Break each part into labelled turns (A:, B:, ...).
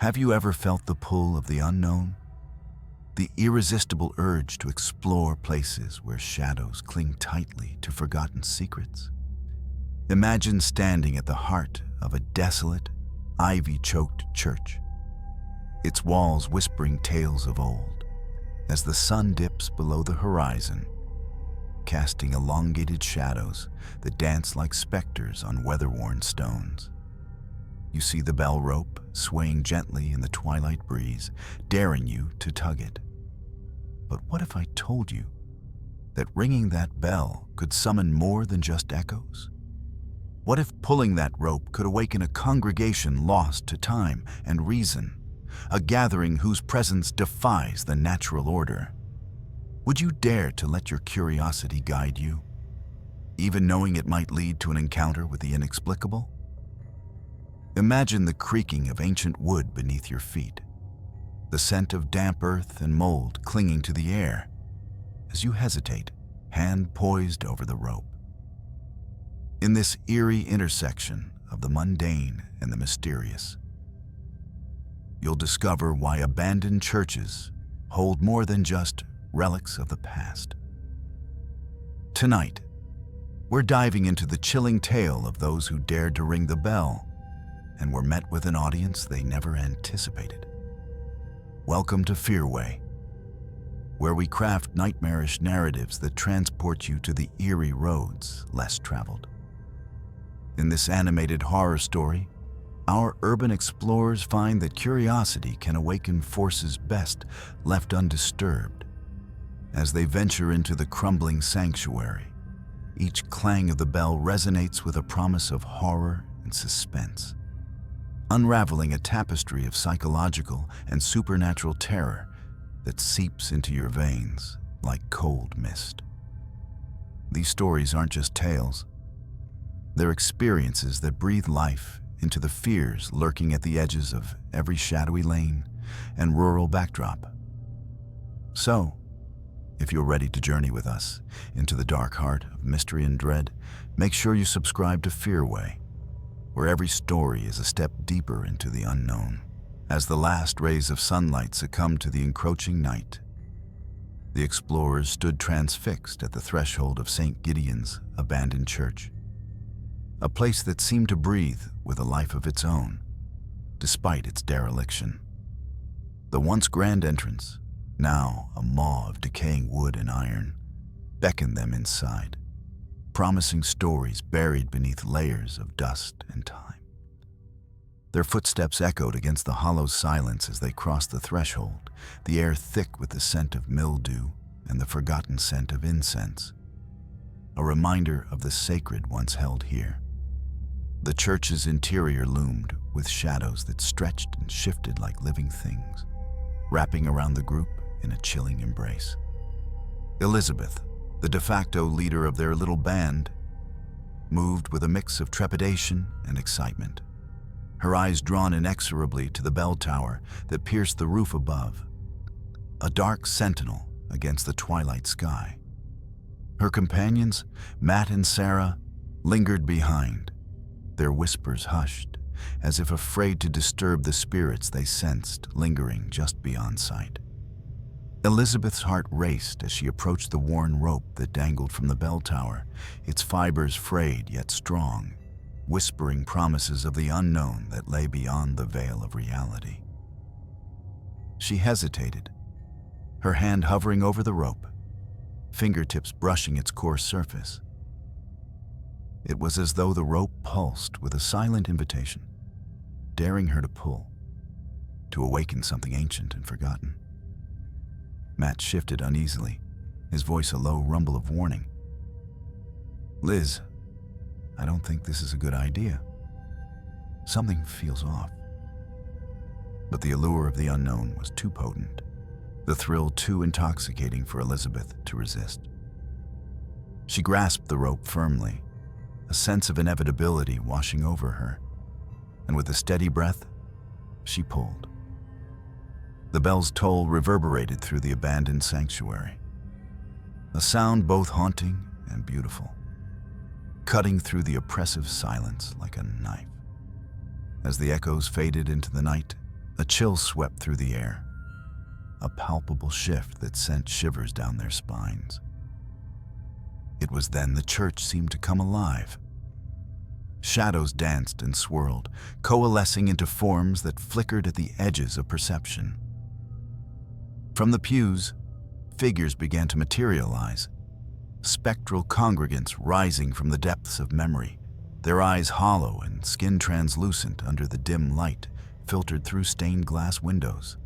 A: Have you ever felt the pull of the unknown? The irresistible urge to explore places where shadows cling tightly to forgotten secrets? Imagine standing at the heart of a desolate, ivy-choked church, its walls whispering tales of old, as the sun dips below the horizon, casting elongated shadows that dance like specters on weather-worn stones. You see the bell rope swaying gently in the twilight breeze, daring you to tug it. But what if I told you that ringing that bell could summon more than just echoes? What if pulling that rope could awaken a congregation lost to time and reason, a gathering whose presence defies the natural order? Would you dare to let your curiosity guide you, even knowing it might lead to an encounter with the inexplicable? Imagine the creaking of ancient wood beneath your feet, the scent of damp earth and mold clinging to the air as you hesitate, hand poised over the rope. In this eerie intersection of the mundane and the mysterious, you'll discover why abandoned churches hold more than just relics of the past. Tonight, we're diving into the chilling tale of those who dared to ring the bell and were met with an audience they never anticipated. Welcome to Fearway, where we craft nightmarish narratives that transport you to the eerie roads less traveled. In this animated horror story, our urban explorers find that curiosity can awaken forces best left undisturbed. As they venture into the crumbling sanctuary, each clang of the bell resonates with a promise of horror and suspense, unraveling a tapestry of psychological and supernatural terror that seeps into your veins like cold mist. These stories aren't just tales. They're experiences that breathe life into the fears lurking at the edges of every shadowy lane and rural backdrop. So, if you're ready to journey with us into the dark heart of mystery and dread, make sure you subscribe to Fearway, where every story is a step deeper into the unknown. As the last rays of sunlight succumbed to the encroaching night, the explorers stood transfixed at the threshold of St. Gideon's abandoned church, a place that seemed to breathe with a life of its own, despite its dereliction. The once grand entrance, now a maw of decaying wood and iron, beckoned them inside, promising stories buried beneath layers of dust and time. Their footsteps echoed against the hollow silence as they crossed the threshold, the air thick with the scent of mildew and the forgotten scent of incense, a reminder of the sacred once held here. The church's interior loomed with shadows that stretched and shifted like living things, wrapping around the group in a chilling embrace. Elizabeth, the de facto leader of their little band, moved with a mix of trepidation and excitement, her eyes drawn inexorably to the bell tower that pierced the roof above, a dark sentinel against the twilight sky. Her companions, Matt and Sarah, lingered behind, their whispers hushed, as if afraid to disturb the spirits they sensed lingering just beyond sight. Elizabeth's heart raced as she approached the worn rope that dangled from the bell tower, its fibers frayed yet strong, whispering promises of the unknown that lay beyond the veil of reality. She hesitated, her hand hovering over the rope, fingertips brushing its coarse surface. It was as though the rope pulsed with a silent invitation, daring her to pull, to awaken something ancient and forgotten. Matt shifted uneasily, his voice a low rumble of warning. "Liz, I don't think this is a good idea. Something feels off." But the allure of the unknown was too potent, the thrill too intoxicating for Elizabeth to resist. She grasped the rope firmly, a sense of inevitability washing over her, and with a steady breath, she pulled. The bell's toll reverberated through the abandoned sanctuary, a sound both haunting and beautiful, cutting through the oppressive silence like a knife. As the echoes faded into the night, A chill swept through the air, a palpable shift that sent shivers down their spines. It was then the church seemed to come alive. Shadows danced and swirled, coalescing into forms that flickered at the edges of perception. From the pews, figures began to materialize, spectral congregants rising from the depths of memory, their eyes hollow and skin translucent under the dim light filtered through stained glass windows.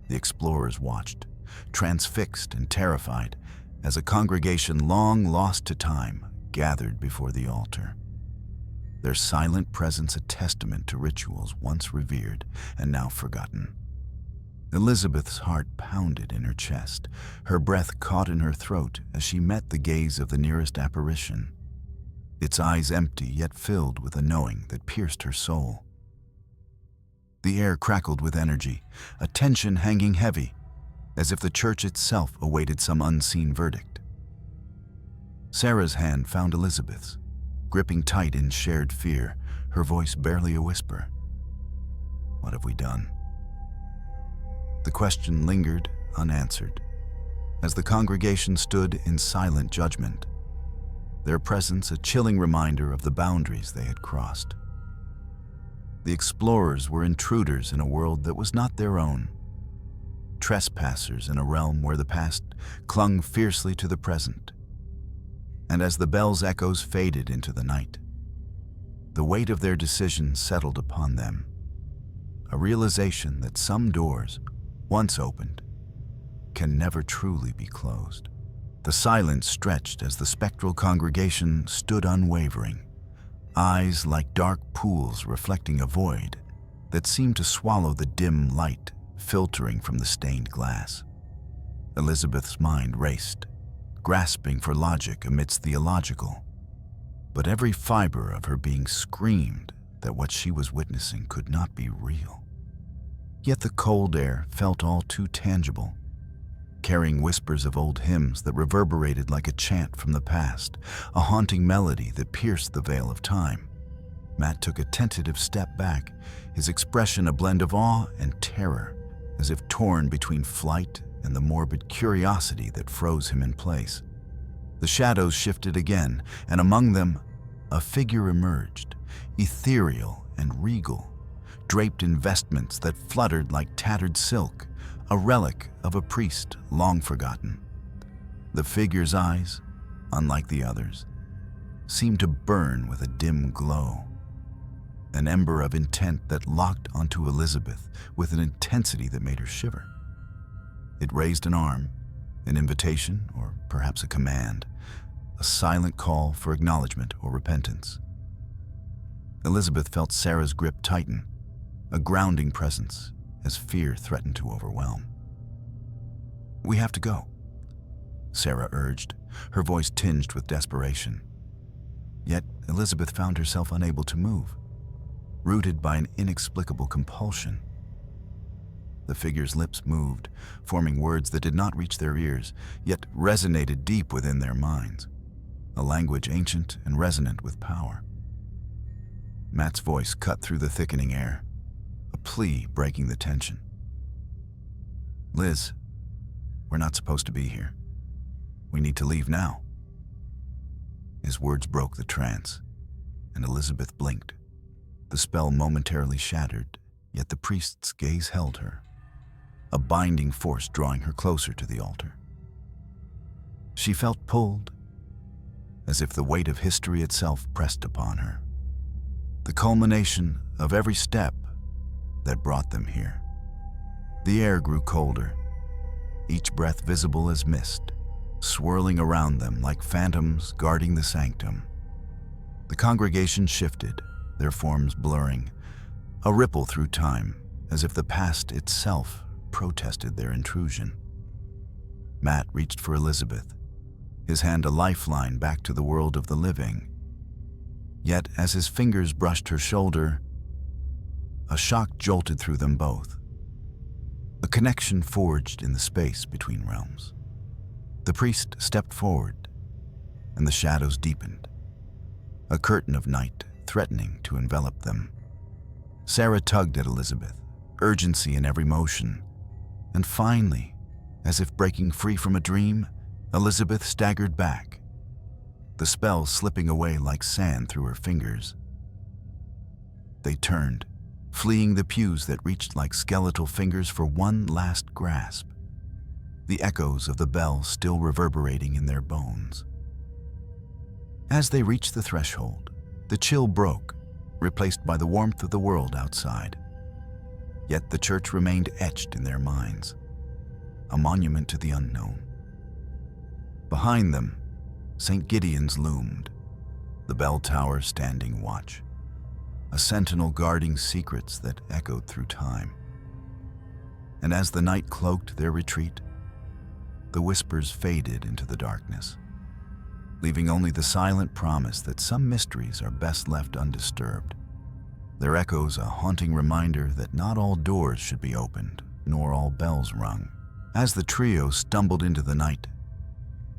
A: The explorers watched, transfixed and terrified, as a congregation long lost to time gathered before the altar. Their silent presence a testament to rituals once revered and now forgotten. Elizabeth's heart pounded in her chest, her breath caught in her throat as she met the gaze of the nearest apparition, its eyes empty yet filled with a knowing that pierced her soul. The air crackled with energy, a tension hanging heavy, as if the church itself awaited some unseen verdict. Sarah's hand found Elizabeth's, gripping tight in shared fear, her voice barely a whisper. "What have we done?" The question lingered unanswered, as the congregation stood in silent judgment, their presence a chilling reminder of the boundaries they had crossed. The explorers were intruders in a world that was not their own, trespassers in a realm where the past clung fiercely to the present. And as the bell's echoes faded into the night, the weight of their decision settled upon them, a realization that some doors, once opened, can never truly be closed. The silence stretched as the spectral congregation stood unwavering, eyes like dark pools reflecting a void that seemed to swallow the dim light filtering from the stained glass. Elizabeth's mind raced, grasping for logic amidst the illogical, but every fiber of her being screamed that what she was witnessing could not be real. Yet the cold air felt all too tangible, carrying whispers of old hymns that reverberated like a chant from the past, a haunting melody that pierced the veil of time. Matt took a tentative step back, his expression a blend of awe and terror, as if torn between flight and the morbid curiosity that froze him in place. The shadows shifted again, and among them, a figure emerged, ethereal and regal, draped in vestments that fluttered like tattered silk, a relic of a priest long forgotten. The figure's eyes, unlike the others, seemed to burn with a dim glow, an ember of intent that locked onto Elizabeth with an intensity that made her shiver. It raised an arm, an invitation or perhaps a command, a silent call for acknowledgement or repentance. Elizabeth felt Sarah's grip tighten, a grounding presence as fear threatened to overwhelm. "We have to go," Sarah urged, her voice tinged with desperation. Yet Elizabeth found herself unable to move, rooted by an inexplicable compulsion. The figure's lips moved, forming words that did not reach their ears, yet resonated deep within their minds, a language ancient and resonant with power. Matt's voice cut through the thickening air, a plea breaking the tension. "Liz, we're not supposed to be here. We need to leave now." His words broke the trance, and Elizabeth blinked, the spell momentarily shattered, yet the priest's gaze held her, a binding force drawing her closer to the altar. She felt pulled, as if the weight of history itself pressed upon her, the culmination of every step that brought them here. The air grew colder, each breath visible as mist, swirling around them like phantoms guarding the sanctum. The congregation shifted, their forms blurring, a ripple through time, as if the past itself protested their intrusion. Matt reached for Elizabeth, his hand a lifeline back to the world of the living. Yet as his fingers brushed her shoulder, a shock jolted through them both. A connection forged in the space between realms. The priest stepped forward, and the shadows deepened, a curtain of night threatening to envelop them. Sarah tugged at Elizabeth, urgency in every motion. And finally, as if breaking free from a dream, Elizabeth staggered back, the spell slipping away like sand through her fingers. They turned, fleeing the pews that reached like skeletal fingers for one last grasp, the echoes of the bell still reverberating in their bones. As they reached the threshold, the chill broke, replaced by the warmth of the world outside. Yet the church remained etched in their minds, a monument to the unknown. Behind them, St. Gideon's loomed, the bell tower standing watch, a sentinel guarding secrets that echoed through time. And as the night cloaked their retreat, the whispers faded into the darkness, leaving only the silent promise that some mysteries are best left undisturbed. Their echoes a haunting reminder that not all doors should be opened, nor all bells rung. As the trio stumbled into the night,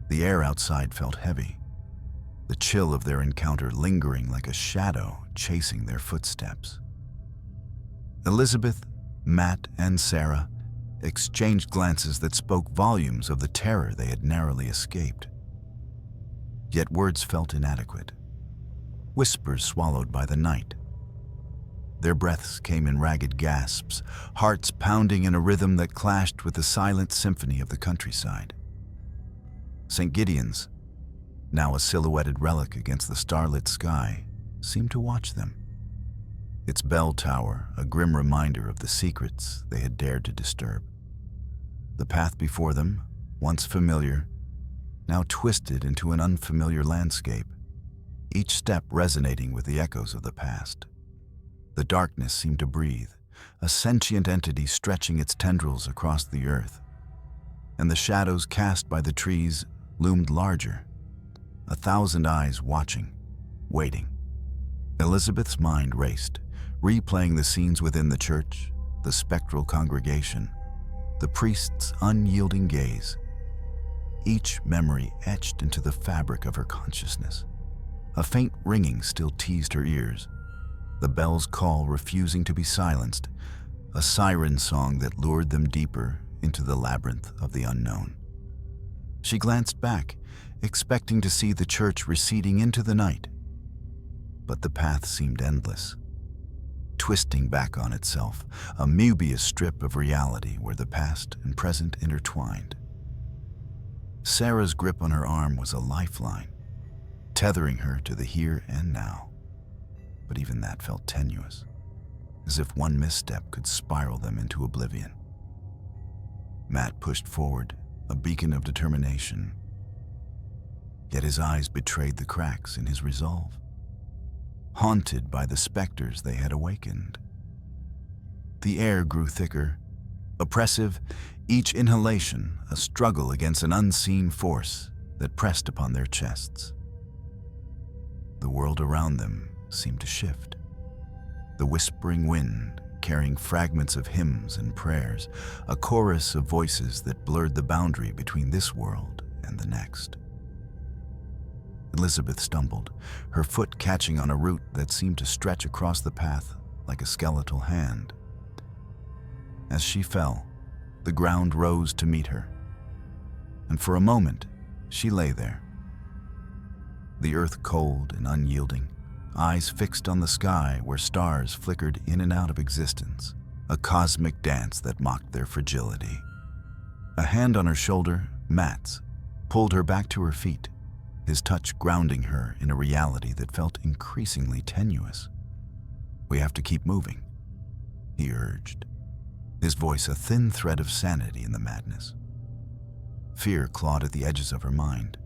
A: the air outside felt heavy, the chill of their encounter lingering like a shadow chasing their footsteps. Elizabeth, Matt, and Sarah exchanged glances that spoke volumes of the terror they had narrowly escaped. Yet words felt inadequate, whispers swallowed by the night. Their breaths came in ragged gasps, hearts pounding in a rhythm that clashed with the silent symphony of the countryside. St. Gideon's, now a silhouetted relic against the starlit sky, seemed to watch them. Its bell tower a grim reminder of the secrets they had dared to disturb. The path before them, once familiar, now twisted into an unfamiliar landscape, each step resonating with the echoes of the past. The darkness seemed to breathe, a sentient entity stretching its tendrils across the earth. And the shadows cast by the trees loomed larger, 1,000 eyes watching, waiting. Elizabeth's mind raced, replaying the scenes within the church, the spectral congregation, the priest's unyielding gaze. Each memory etched into the fabric of her consciousness. A faint ringing still teased her ears, the bell's call refusing to be silenced, a siren song that lured them deeper into the labyrinth of the unknown. She glanced back, expecting to see the church receding into the night. But the path seemed endless, twisting back on itself, a Mobius strip of reality where the past and present intertwined. Sarah's grip on her arm was a lifeline, tethering her to the here and now. But even that felt tenuous, as if one misstep could spiral them into oblivion. Matt pushed forward, a beacon of determination. Yet his eyes betrayed the cracks in his resolve, haunted by the specters they had awakened. The air grew thicker, oppressive, each inhalation a struggle against an unseen force that pressed upon their chests. The world around them seemed to shift, the whispering wind carrying fragments of hymns and prayers, a chorus of voices that blurred the boundary between this world and the next. Elizabeth stumbled, her foot catching on a root that seemed to stretch across the path like a skeletal hand. As she fell, the ground rose to meet her, and for a moment she lay there, the earth cold and unyielding, eyes fixed on the sky where stars flickered in and out of existence, a cosmic dance that mocked their fragility. A hand on her shoulder, Matt's, pulled her back to her feet, his touch grounding her in a reality that felt increasingly tenuous. "We have to keep moving," he urged, his voice a thin thread of sanity in the madness. Fear clawed at the edges of her mind,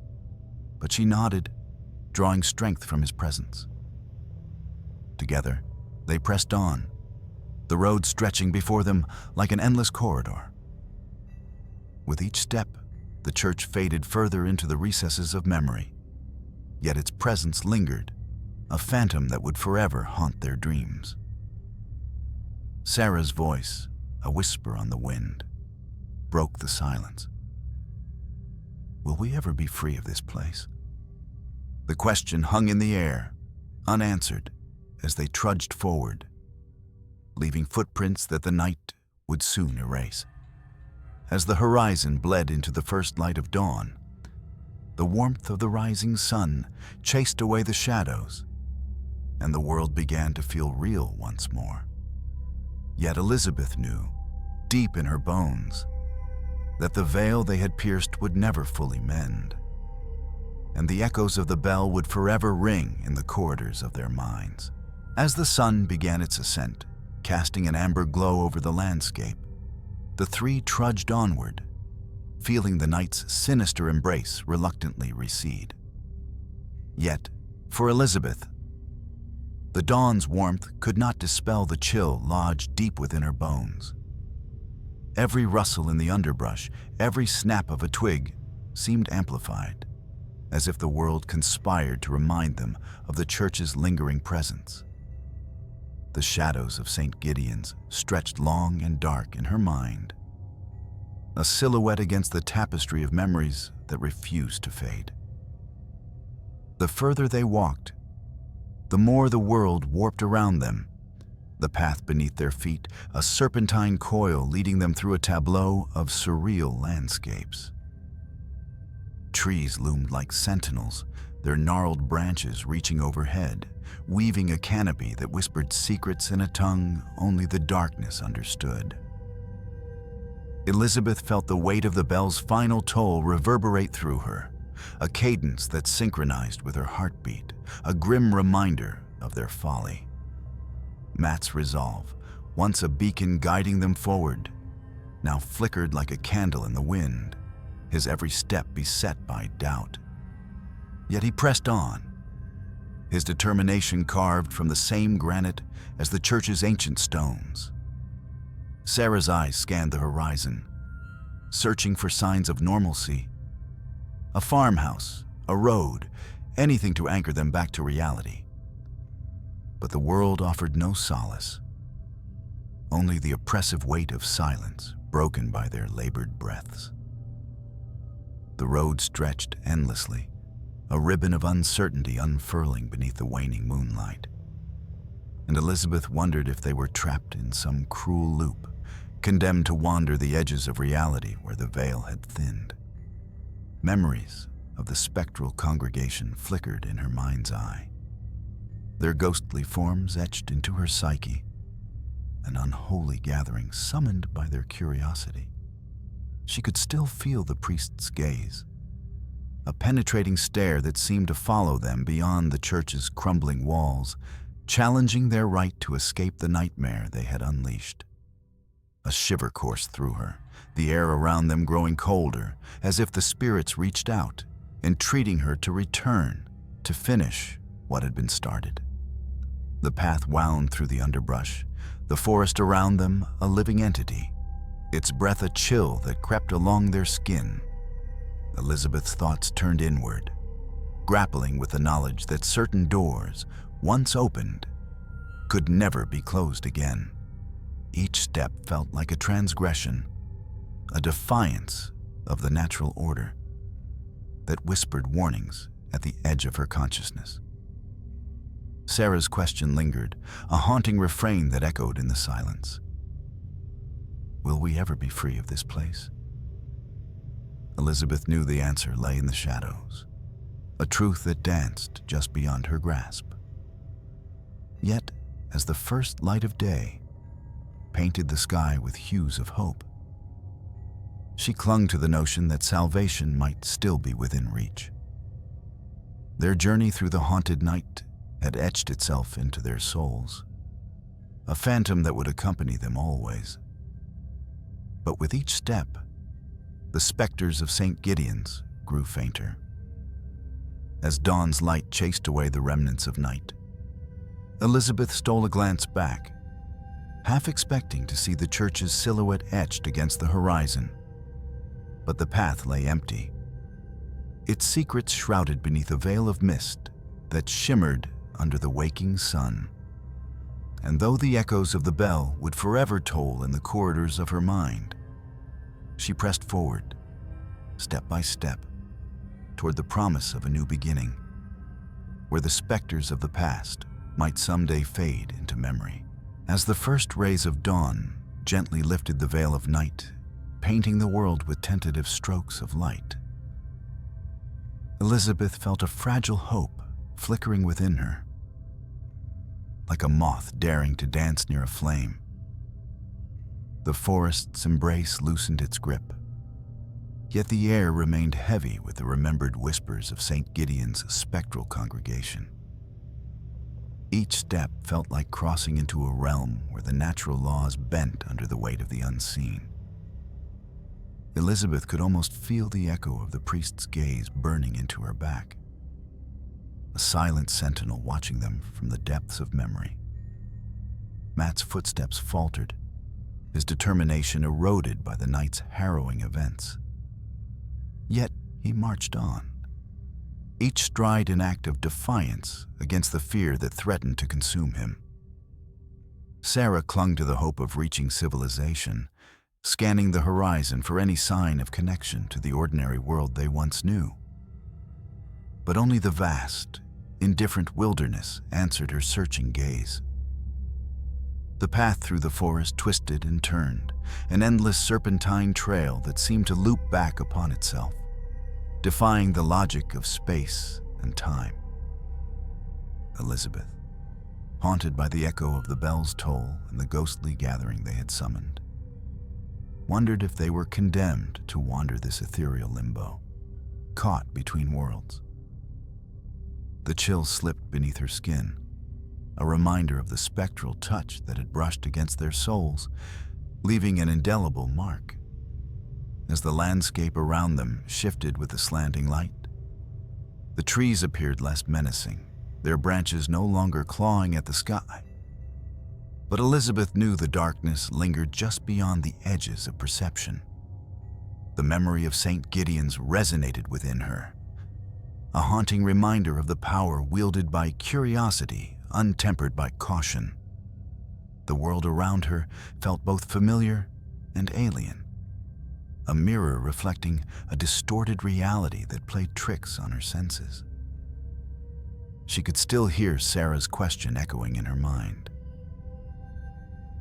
A: but she nodded, drawing strength from his presence. Together, they pressed on, the road stretching before them like an endless corridor. With each step, the church faded further into the recesses of memory, yet its presence lingered, a phantom that would forever haunt their dreams. Sarah's voice, a whisper on the wind, broke the silence. Will we ever be free of this place? The question hung in the air, unanswered, as they trudged forward, leaving footprints that the night would soon erase. As the horizon bled into the first light of dawn, the warmth of the rising sun chased away the shadows, and the world began to feel real once more. Yet Elizabeth knew, deep in her bones, that the veil they had pierced would never fully mend, and the echoes of the bell would forever ring in the corridors of their minds. As the sun began its ascent, casting an amber glow over the landscape, the three trudged onward, feeling the night's sinister embrace reluctantly recede. Yet, for Elizabeth, the dawn's warmth could not dispel the chill lodged deep within her bones. Every rustle in the underbrush, every snap of a twig seemed amplified, as if the world conspired to remind them of the church's lingering presence. The shadows of St. Gideon's stretched long and dark in her mind, a silhouette against the tapestry of memories that refused to fade. The further they walked, the more the world warped around them, the path beneath their feet a serpentine coil leading them through a tableau of surreal landscapes. Trees loomed like sentinels, their gnarled branches reaching overhead, weaving a canopy that whispered secrets in a tongue only the darkness understood. Elizabeth felt the weight of the bell's final toll reverberate through her, a cadence that synchronized with her heartbeat, a grim reminder of their folly. Matt's resolve, once a beacon guiding them forward, now flickered like a candle in the wind, his every step beset by doubt. Yet he pressed on, his determination carved from the same granite as the church's ancient stones. Sarah's eyes scanned the horizon, searching for signs of normalcy. A farmhouse, a road, anything to anchor them back to reality. But the world offered no solace, only the oppressive weight of silence broken by their labored breaths. The road stretched endlessly, a ribbon of uncertainty unfurling beneath the waning moonlight. And Elizabeth wondered if they were trapped in some cruel loop, condemned to wander the edges of reality where the veil had thinned. Memories of the spectral congregation flickered in her mind's eye, their ghostly forms etched into her psyche, an unholy gathering summoned by their curiosity. She could still feel the priest's gaze, a penetrating stare that seemed to follow them beyond the church's crumbling walls, challenging their right to escape the nightmare they had unleashed. A shiver coursed through her, the air around them growing colder, as if the spirits reached out, entreating her to return, to finish what had been started. The path wound through the underbrush, the forest around them a living entity, its breath a chill that crept along their skin. Elizabeth's thoughts turned inward, grappling with the knowledge that certain doors, once opened, could never be closed again. Each step felt like a transgression, a defiance of the natural order that whispered warnings at the edge of her consciousness. Sarah's question lingered, a haunting refrain that echoed in the silence. Will we ever be free of this place? Elizabeth knew the answer lay in the shadows, a truth that danced just beyond her grasp. Yet, as the first light of day painted the sky with hues of hope, she clung to the notion that salvation might still be within reach. Their journey through the haunted night had etched itself into their souls, a phantom that would accompany them always. But with each step, the specters of St. Gideon's grew fainter. As dawn's light chased away the remnants of night, Elizabeth stole a glance back, half expecting to see the church's silhouette etched against the horizon. But the path lay empty, its secrets shrouded beneath a veil of mist that shimmered under the waking sun. And though the echoes of the bell would forever toll in the corridors of her mind, she pressed forward, step by step, toward the promise of a new beginning, where the specters of the past might someday fade into memory. As the first rays of dawn gently lifted the veil of night, painting the world with tentative strokes of light, Elizabeth felt a fragile hope flickering within her, like a moth daring to dance near a flame. The forest's embrace loosened its grip, yet the air remained heavy with the remembered whispers of St. Gideon's spectral congregation. Each step felt like crossing into a realm where the natural laws bent under the weight of the unseen. Elizabeth could almost feel the echo of the priest's gaze burning into her back, a silent sentinel watching them from the depths of memory. Matt's footsteps faltered, his determination eroded by the night's harrowing events. Yet he marched on, each stride an act of defiance against the fear that threatened to consume him. Sarah clung to the hope of reaching civilization, scanning the horizon for any sign of connection to the ordinary world they once knew. But only the vast, indifferent wilderness answered her searching gaze. The path through the forest twisted and turned, an endless serpentine trail that seemed to loop back upon itself, defying the logic of space and time. Elizabeth, haunted by the echo of the bell's toll and the ghostly gathering they had summoned, wondered if they were condemned to wander this ethereal limbo, caught between worlds. The chill slipped beneath her skin, a reminder of the spectral touch that had brushed against their souls, leaving an indelible mark. As the landscape around them shifted with the slanting light, the trees appeared less menacing, their branches no longer clawing at the sky. But Elizabeth knew the darkness lingered just beyond the edges of perception. The memory of St. Gideon's resonated within her, a haunting reminder of the power wielded by curiosity, untempered by caution. The world around her felt both familiar and alien, a mirror reflecting a distorted reality that played tricks on her senses. She could still hear Sarah's question echoing in her mind.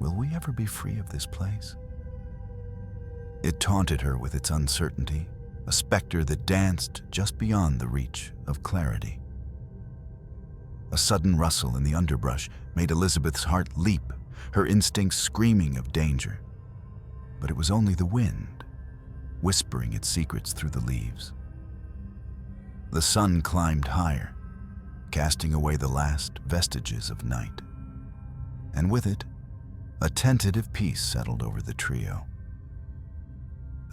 A: Will we ever be free of this place? It taunted her with its uncertainty, a specter that danced just beyond the reach of clarity. A sudden rustle in the underbrush made Elizabeth's heart leap, her instincts screaming of danger. But it was only the wind, whispering its secrets through the leaves. The sun climbed higher, casting away the last vestiges of night. And with it, a tentative peace settled over the trio.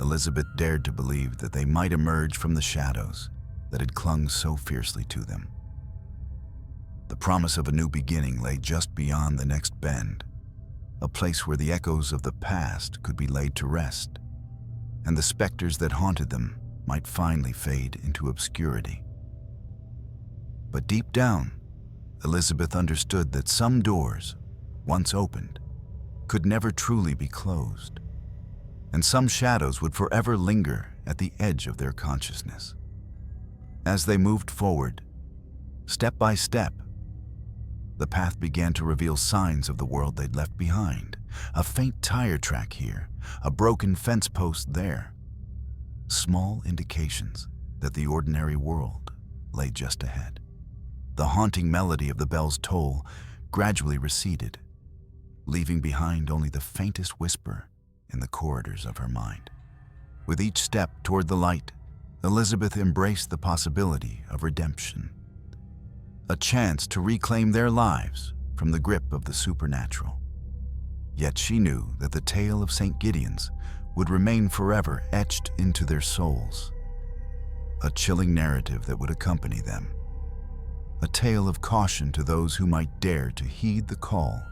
A: Elizabeth dared to believe that they might emerge from the shadows that had clung so fiercely to them. The promise of a new beginning lay just beyond the next bend, a place where the echoes of the past could be laid to rest, and the specters that haunted them might finally fade into obscurity. But deep down, Elizabeth understood that some doors, once opened, could never truly be closed, and some shadows would forever linger at the edge of their consciousness. As they moved forward, step by step, the path began to reveal signs of the world they'd left behind. A faint tire track here, a broken fence post there. Small indications that the ordinary world lay just ahead. The haunting melody of the bell's toll gradually receded, leaving behind only the faintest whisper in the corridors of her mind. With each step toward the light, Elizabeth embraced the possibility of redemption, a chance to reclaim their lives from the grip of the supernatural. Yet she knew that the tale of St. Gideon's would remain forever etched into their souls, a chilling narrative that would accompany them, a tale of caution to those who might dare to heed the call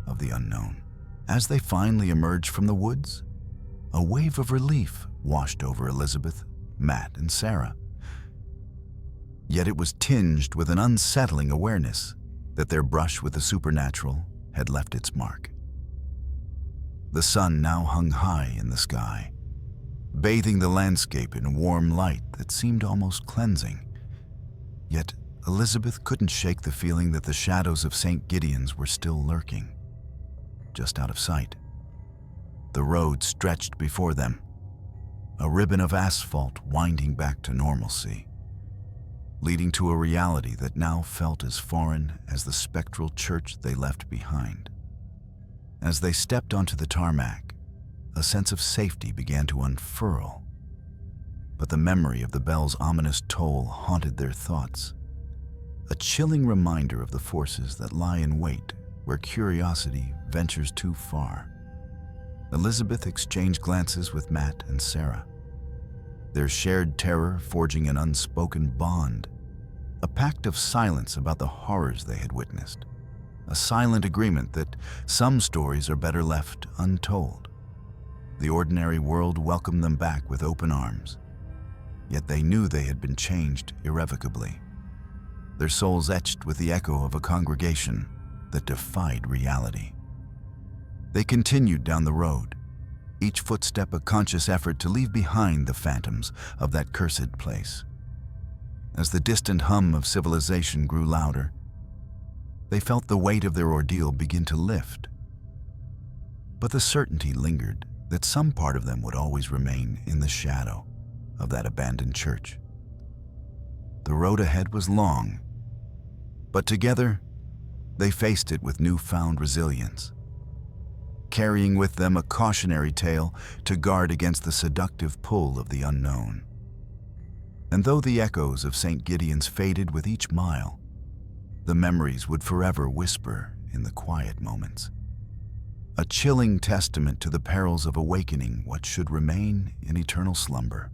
A: of the unknown. As they finally emerged from the woods, a wave of relief washed over Elizabeth, Matt, and Sarah. Yet it was tinged with an unsettling awareness that their brush with the supernatural had left its mark. The sun now hung high in the sky, bathing the landscape in warm light that seemed almost cleansing. Yet Elizabeth couldn't shake the feeling that the shadows of St. Gideon's were still lurking. just out of sight. The road stretched before them, a ribbon of asphalt winding back to normalcy, leading to a reality that now felt as foreign as the spectral church they left behind. As they stepped onto the tarmac, a sense of safety began to unfurl, but the memory of the bell's ominous toll haunted their thoughts, a chilling reminder of the forces that lie in wait where curiosity ventures too far. Elizabeth exchanged glances with Matt and Sarah, their shared terror forging an unspoken bond, a pact of silence about the horrors they had witnessed, a silent agreement that some stories are better left untold. The ordinary world welcomed them back with open arms, yet they knew they had been changed irrevocably, their souls etched with the echo of a congregation that defied reality. They continued down the road, each footstep a conscious effort to leave behind the phantoms of that cursed place. As the distant hum of civilization grew louder, they felt the weight of their ordeal begin to lift. But the certainty lingered that some part of them would always remain in the shadow of that abandoned church. The road ahead was long, but together they faced it with newfound resilience, carrying with them a cautionary tale to guard against the seductive pull of the unknown. And though the echoes of St. Gideon's faded with each mile, the memories would forever whisper in the quiet moments, a chilling testament to the perils of awakening what should remain in eternal slumber.